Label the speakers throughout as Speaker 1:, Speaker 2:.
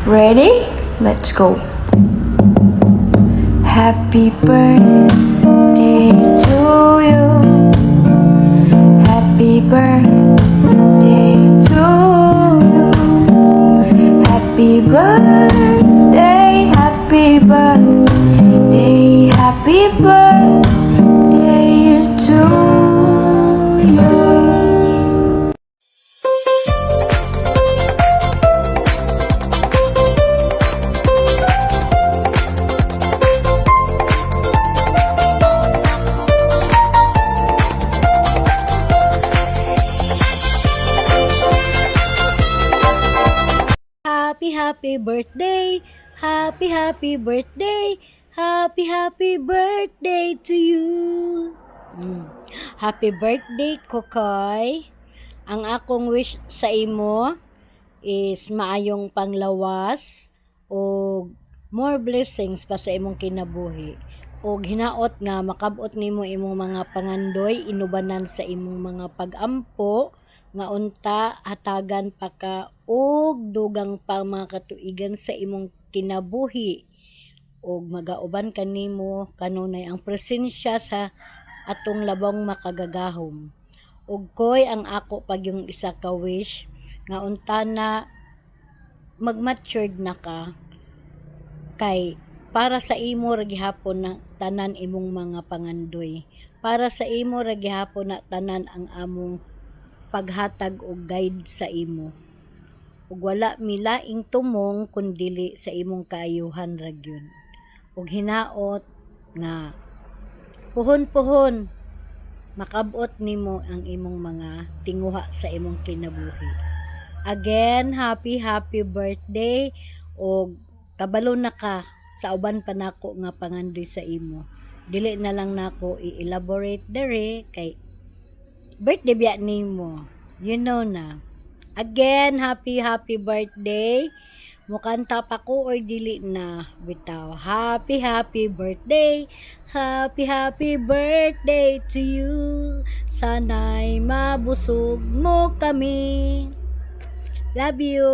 Speaker 1: Ready? Let's go. Happy birthday to you. Happy birthday to you. Happy birthday, happy birthday, happy birthday to you.
Speaker 2: Happy birthday, happy birthday, happy birthday to you. Happy birthday, Kokoy. Ang akong wish sa imo is maayong panglawas o more blessings pa sa imong kinabuhi. O hinaot nga makabot nimo imong mga pangandoy inubanan sa imong mga pag-ampo nga unta hatagan pa ka og dugang pa mga katuigan sa imong kinabuhi og magauban kanimo kanunay ang presensya sa atong labang makagagahom. Ug koy ang ako pag yung isa ka wish nga unta na mag-matured na ka kay para sa imo ra gihapon na tanan imong mga pangandoy. Para sa imo ra gihapon na tanan ang among paghatag og guide sa imo. Ug wala milaing tumong kundili sa imong kaayuhan ra gyud. Ug hinaot nga puhon-puhon makabot nimo ang imong mga tinguha sa imong kinabuhi. Again, happy birthday og kabalo na ka sa uban pa nako nga pangandoy sa imo. Dili na lang nako i-elaborate dere kay birthday biya nimo. You know na. Again, happy birthday. Mukanta pa ko or dili na bitaw. Happy birthday. Happy birthday to you. Sana'y mabusog mo kami. Love you.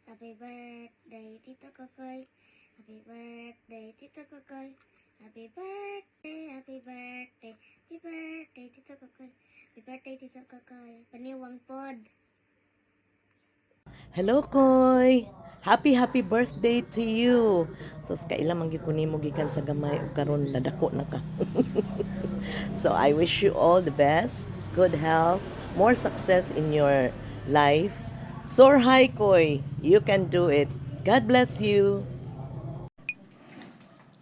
Speaker 3: Happy birthday, Tito Kokoy. Happy birthday, Tito Kokoy. Happy birthday, happy birthday. Happy birthday, Tito Kokoy. Happy birthday, Tito Kokoy. Paniwang pod.
Speaker 4: Hello, Koy! Happy birthday to you! So, kaila man gyud ko nimo gikan sa gamay ug karon nadako na ka. So, I wish you all the best, good health, more success in your life. Soar high, Koy! You can do it. God bless you!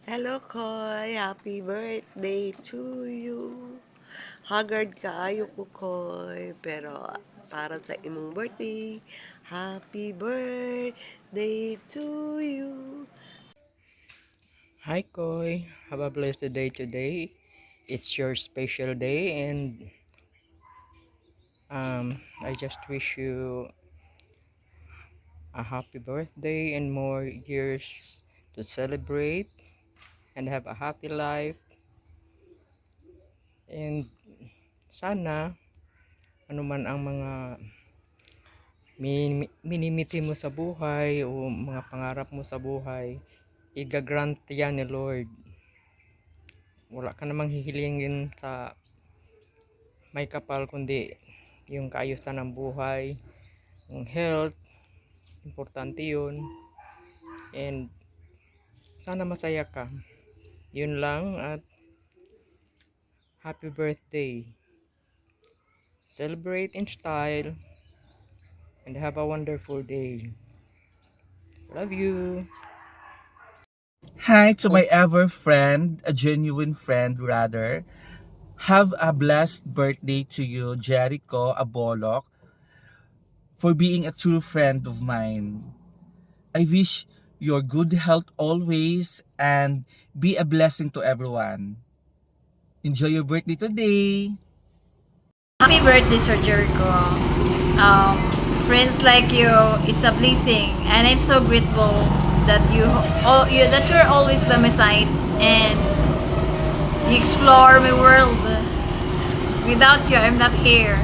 Speaker 4: Hello, Koy! Happy birthday to you! Haggard kaayo ko, Koy. Pero para sa imong birthday, happy birthday to you!
Speaker 5: Hi Koy, have a blessed day today. It's your special day and I just wish you a happy birthday and more years to celebrate and have a happy life. And sana ano man ang mga minimiti mo sa buhay o mga pangarap mo sa buhay, i-grant yan ni Lord. Wala ka namang hihilingin sa may kapal kundi yung kaayusan ng buhay, yung health, importante yun. And sana masaya ka. Yun lang at happy birthday. Celebrate in style and have a wonderful day. Love you.
Speaker 6: Hi to my ever friend, a genuine friend rather. Have a blessed birthday to you, Jericho Abolok, for being a true friend of mine. I wish your good health always and be a blessing to everyone. Enjoy your birthday today!
Speaker 7: Happy birthday, Sir Jericho. Friends like you is a blessing, and I'm so grateful that that you're always by my side and you explore my world. Without you, I'm not here.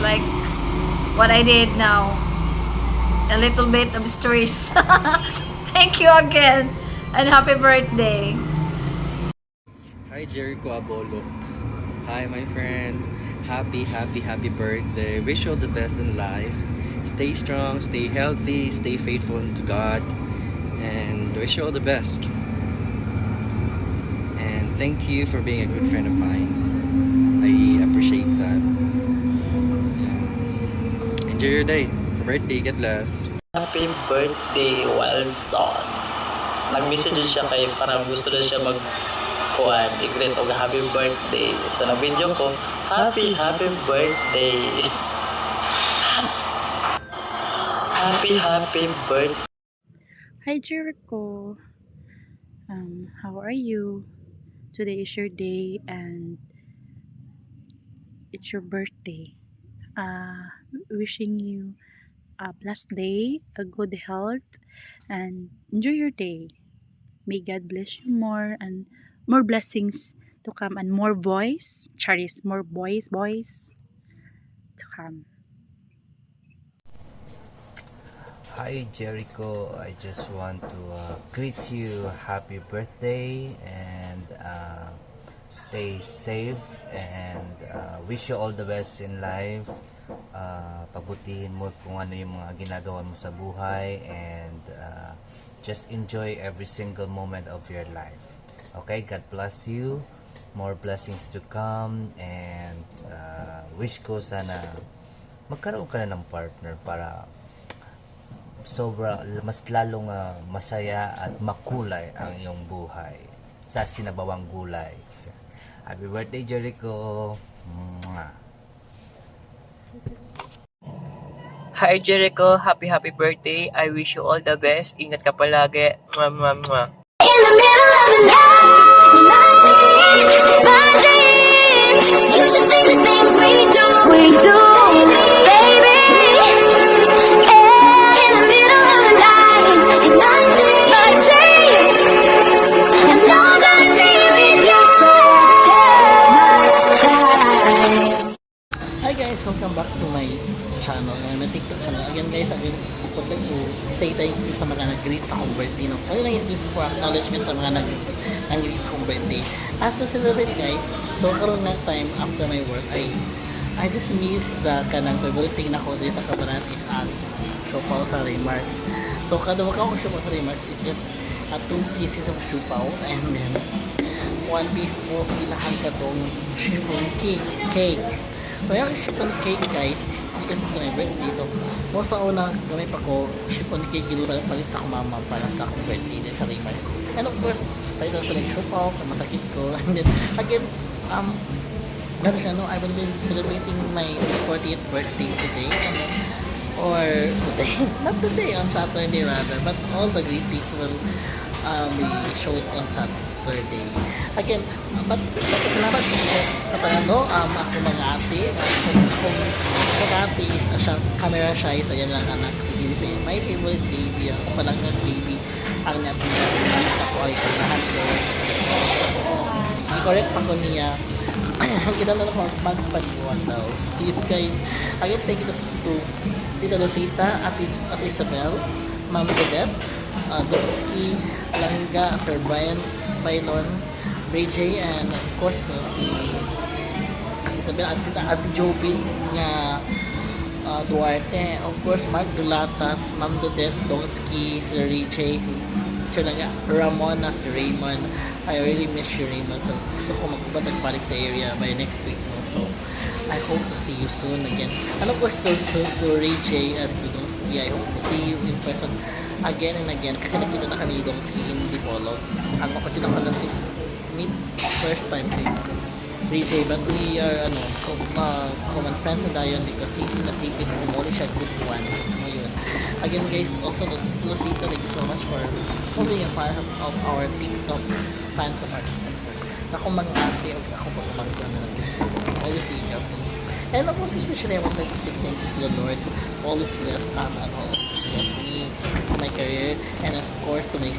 Speaker 7: Like what I did now. A little bit of stress. Thank you again and happy birthday.
Speaker 8: Hi Jericho Abolo. Hi my friend. Happy birthday. Wish you all the best in life. Stay strong, stay healthy, stay faithful to God, and wish you all the best. And thank you for being a good friend of mine. I appreciate that. Yeah. Enjoy your day. For birthday, God bless.
Speaker 9: Happy birthday, Wild Son. Nag-message siya kay para gusto na siya mag-kuhan, i-greet og happy birthday. So nag-video ko, happy birthday. happy birthday.
Speaker 10: Hi Jericho, how are you? Today is your day and it's your birthday. Wishing you a blessed day, a good health, and enjoy your day. May God bless you more and more blessings to come and more voice, Charis, more boys to come.
Speaker 11: Hi Jericho, I just want to greet you happy birthday and stay safe and wish you all the best in life. Pabutihin mo kung ano yung mga ginagawa mo sa buhay and just enjoy every single moment of your life. Okay, God bless you. More blessings to come and wish ko sana magkaroon ka na ng partner para mas lalong masaya at makulay ang iyong buhay sa sinabawang gulay. Happy birthday Jericho. Mwah.
Speaker 12: Hi Jericho, happy birthday. I wish you all the best. Ingat ka palagi. Mwah, mwah, mwah.
Speaker 1: In the middle of the night, my dreams, you should see the things we do, baby. Yeah, in the middle of the night, in my dreams, I know I'm gonna be with you, so take my time.
Speaker 13: Hi guys, welcome back to my channel, my TikTok channel. Again guys, I would like to say thank you sa mga nag-greet sa akong birthday. No? Kaya lang is just for acknowledgement sa mga nag-greet sa akong birthday. As to celebrate guys, so karoon na time after my work, I just miss the kanang favorite thing na ko dito sa kabanan is ang siopaw sa Raymarks. So kada waka ko siopaw sa Raymarks is just 2 pieces of siopaw and then 1 piece po ilahan ka tong chiffon cake. So yung chiffon cake guys, kasi sa my birthday. So, mo sa una, gamay pa ko, chiffon cake, palit sa akong mama para sa akong birthday din sa Raymarks. And of course, tayo sa like siopaw, masakit ko. And then, again, gano'n siya, no? I will be celebrating my 40th birthday today. And then, or today, not today, on Saturday rather, but all the greetings will be shown on Saturday. Again, but salamat po sa panalo, ako mga ate, akong ate is camera shy, so yan lang anak, hindi sa my favorite baby, ako palang baby, ang natin ako ay kanahan ko. I-correct pa ko niya, kinala na ko magpagpuan daw. Again, thank you to Tita Rosita, Ate Isabel, Ma'am Odette, Domsky, Langga, Sir Brian, Bailon, Ray J, and of course si Isabel, Ate Jobin nga Duarte, of course Mark Dulatas, Ma'am Dodette, Domsky, Sir Ray J, Sir Langga, Ramona, Sir Raymond. I really miss you Raymond, so gusto ko magbalik sa area by next week, no? So I hope to see you soon again, and of course to Ray J and to Domsky, I hope to see you in person again and again kasi nakita na kami ni Domsky in Dipolog. Ang kapatid ako na meet first time si Ray J, but we are common friends na dayon because he's nasipit kumuli siya good one. So yun, again guys, also to Lucita, thank you so much for being a fan of our TikTok fans of ours. Ako mga ate o ako pag umangka na always thinking of me. And of course, especially I would like to say thank you to the Lord, always bless us and always bless me my career, and of course to my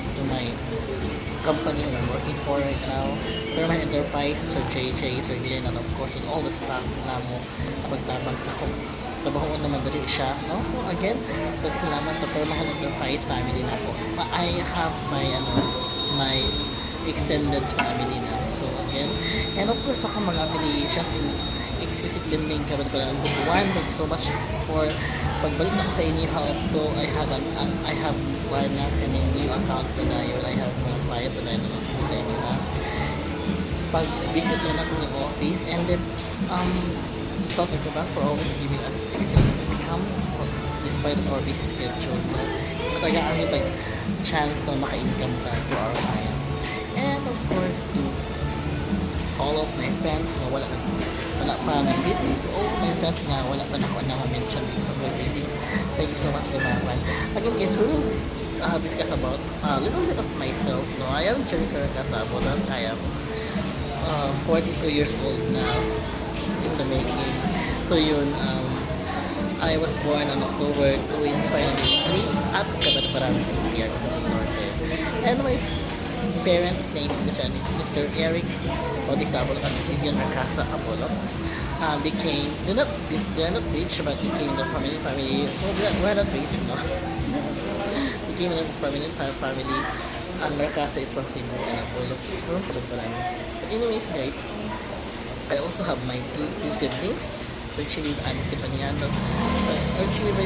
Speaker 13: company that I'm working for right now, Permanent Enterprise, Sir JJ, Sir Glenn, and of course with all the staff na mo pagtabang sa kong trabaho naman dali siya, no? So again, salamat sa Permanent Enterprise family na ako. I have my extended family na. So again, and of course ako mga affiliations in Exquisite Lending Kaban ko lang. One, thank you so much for pagbalik na ko sa inyo. How to, I have one na kaning new accounts na yun. I have mga clients na yun sa inyo na pag-visit na ako ng office, and then South Africa for always giving us excellent income despite our busy schedule. Nataga ang chance na maka-income ka to our clients. And of course to all of my friends na wala pa nandito, to all of my friends na wala pa na ako na ma-mention sa birthday. Thank you so much Lumawan. Again guys, we will discuss about a little bit of myself. No, I am Jericho Casabo. I am 42 years old now in the making. So yun, I was born on October 25 at Cabanaturan City, Cagayan del Norte. And my parents' name is Mr. Eric Odisabol and Vivian Mercasa Apollo. They're not rich, but they came the family. Well, we're not rich, no. They came from prominent family. And Mercasa is from Cebu and Apollo is from Cabanaturan. But anyways, guys, I also have my two siblings, Richie and Stepaniano. Richie to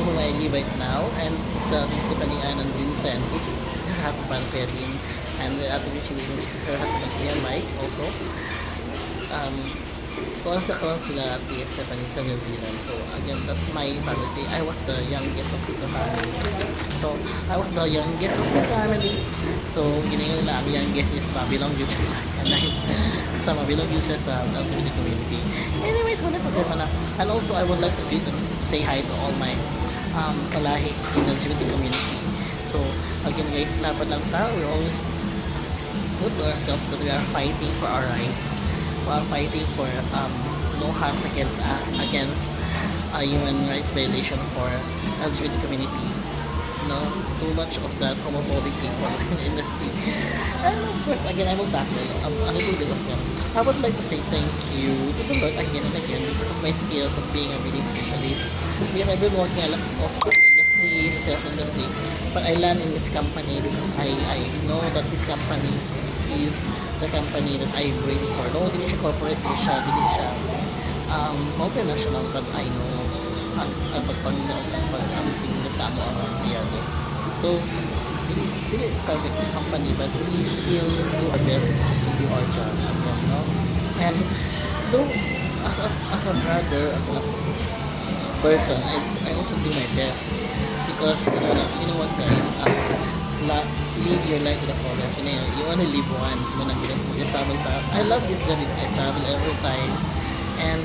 Speaker 13: whom I live right now, and Stepaniano and Vincent, her husband Perlin, and the other Richie her husband Mike also. Also sila at Stephanie sa New Zealand. So again, that's my family. I was the youngest of the family. So I was the youngest of the family. So ginayon nila ang youngest is mabilong yun siya sa kanay. Sa mabilong yun siya sa LGBT community. Anyways, wala pa ko na. And also I would like to say hi to all my kalahi in the LGBT community. So again guys, laban lang tayo. We always put to ourselves that we are fighting for our rights. While fighting for no harm against human rights violation for LGBT community. No, too much of that homophobic people in the industry. And of course, again, I will tackle a little bit of them. I would like to say thank you to the Lord again and again because of my skills of being a billing specialist. Because I've been working a lot of industry, sales industry, but I learned in this company because I know that this company is the company that I'm waiting for. No, hindi siya corporate, hindi siya multinational, but I know ang pag-amping na sa ano ang nangyari. So, hindi perfect company, but we still do our best to do our job. No? And though, as a brother, as a person, I also do my best because, you know what guys, live your life with the fullest. You only live once. You travel back. I love this job. I travel every time. And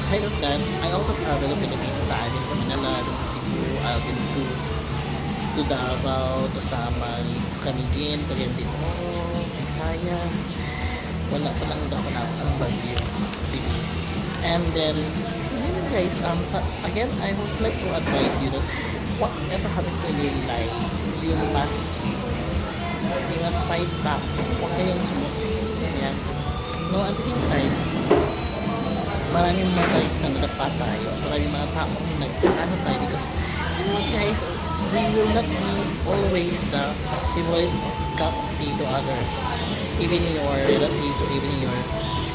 Speaker 13: aside of that, I also travel the Philippines. I've been to Manila, I've been to Cebu, I've been to Davao, to Samal, to Camiguin, to Lindoro, Visayas. Wala pa lang daw na ang Baguio City. And then, guys, again, I would like to advise you that whatever happens in your life, you must fight back. Huwag kayong sumuko. Yan. No, at the same time, maraming mga guys na nadapa tayo. Maraming mga taong nagpaano tayo because, you know what guys, we will not be always the favorite cup of tea to others. Even in your relatives or even in your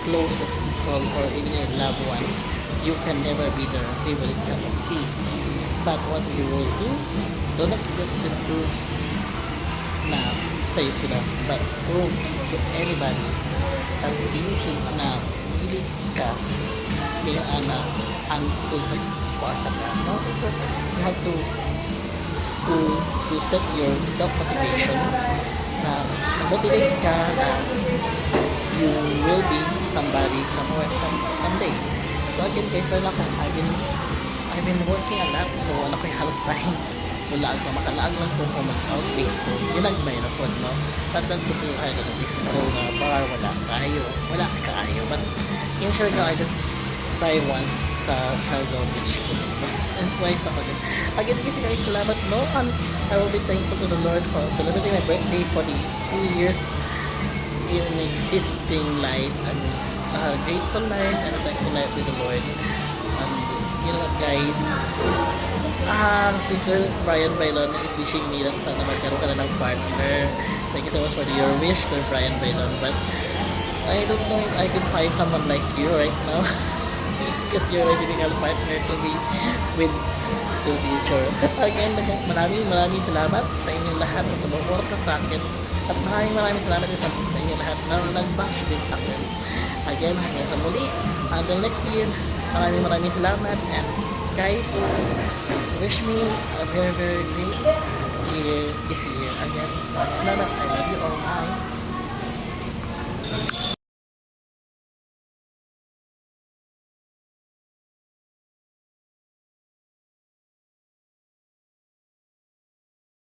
Speaker 13: closest people or even in your loved ones, you can never be their favorite cup of tea. But what you will do, do not let them prove na sa'yo sila, but prove to anybody at pinisip na pilit ka bilang antod sa kuasa ka. No? So, you have to set your self-motivation na motivate ka na you will be somebody somewhere someday. So again guys, I've been working a lot, so wala ko halos time. Makalaag lang po kung mag-outbase ko. Ginagmay na po, no? But that's okay, I don't know, this go na para wala kaayo. But in Siargao, I just try once sa Siargao Beach. And twice ako din. Again, kasi guys, salamat, no? And I will be thankful to the Lord for celebrating my birthday for the 2 years in existing life, and grateful life and thankful life with the Lord. You know what, guys? Si Sir Brian Bailon is wishing me that sana magkaroon ka na ng partner. Thank you so much for your wish, Sir Brian Bailon. But I don't know if I can find someone like you right now. Because you're a difficult partner to be with the future. Again, maraming salamat sa inyong lahat na sumuporta sa akin. At maraming salamat din sa inyong lahat na nag-bash din sa akin. Again, hanggang sa muli. Until next year, maraming salamat. And guys, wish me a very, very great year this year. Again, salamat. I love you.